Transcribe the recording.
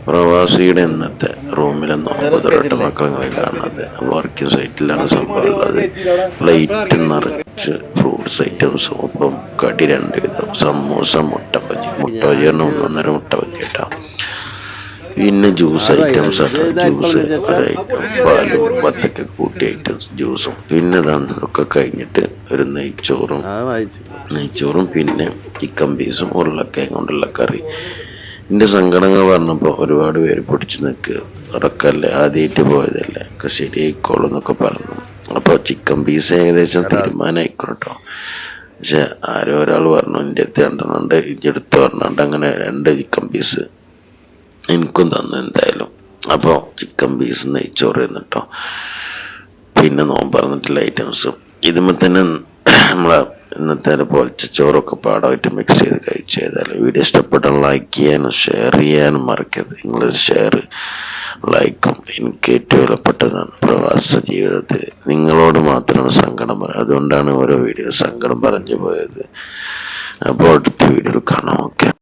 പ്രവാസിയുടെ ഇന്നത്തെ റൂമിലെ നോമ്പ് തുറട്ട മക്കളെ കാണുന്നത് വർക്കിംഗ് സൈറ്റിലാണ് സംഭവം ഉള്ളത്. പ്ലേറ്റ് നിറച്ച് ഫ്രൂട്ട്സ് ഐറ്റംസും ഒപ്പം കടി 2 വിധം സമൂസ, മുട്ട ബജി 1.5 മുട്ട ബജി കേട്ടോ. പിന്നെ ജ്യൂസ് ഐറ്റംസ് ആട്ടോ. ജ്യൂസ് ഒരൈറ്റം, പാലും വത്തക്ക കൂട്ടിയ ഐറ്റംസ് ജ്യൂസും. പിന്നെ ഇതൊക്കെ കഴിഞ്ഞിട്ട് ഒരു നെയ്ച്ചോറും പിന്നെ ചിക്കൻ പീസും ഉരുളക്കിഴങ്ങ് കൊണ്ടുള്ള കറി. എന്റെ സങ്കടങ്ങൾ പറഞ്ഞപ്പോൾ ഒരുപാട് പേര് പിടിച്ചു നിൽക്കുക, ഉറക്കല്ലേ, ആദ്യമായിട്ട് പോയതല്ലേ, ഒക്കെ ശരിയായിക്കോളും എന്നൊക്കെ പറഞ്ഞു. അപ്പോൾ ചിക്കൻ പീസ് ഏകദേശം തീരുമാനമായിക്കോട്ടോ. പക്ഷെ ആരോ ഒരാൾ പറഞ്ഞു എൻ്റെ അടുത്ത് 2 ഉണ്ട്, ഇഞ്ചെടുത്ത് പറഞ്ഞുണ്ട്. അങ്ങനെ 2 ചിക്കൻ പീസ് എനിക്കും തന്നു എന്തായാലും. അപ്പോൾ ചിക്കൻ പീസ് നെയ്ച്ചോറ് എന്നിട്ടോ. പിന്നെ നോമ്പ് പറഞ്ഞിട്ടുള്ള ഐറ്റംസും ഇതുമ്പോൾ തന്നെ നമ്മളെ ഇന്നത്തെ പോലത്തെ ചോറൊക്കെ പാടമായിട്ട് മിക്സ് ചെയ്ത് കഴിച്ചു. ചെയ്താൽ വീഡിയോ ഇഷ്ടപ്പെട്ടാൽ ലൈക്ക് ചെയ്യാനും ഷെയർ ചെയ്യാനും മറക്കരുത്. നിങ്ങളൊരു ഷെയർ ലൈക്കും എനിക്ക് ഏറ്റവും വിലപ്പെട്ടതാണ്. പ്രവാസ ജീവിതത്തിൽ നിങ്ങളോട് മാത്രമാണ് സങ്കടം പറയുന്നത്, അതുകൊണ്ടാണ് ഓരോ വീഡിയോ സങ്കടം പറഞ്ഞു പോയത്. അപ്പോൾ അടുത്ത വീഡിയോ കാണാം.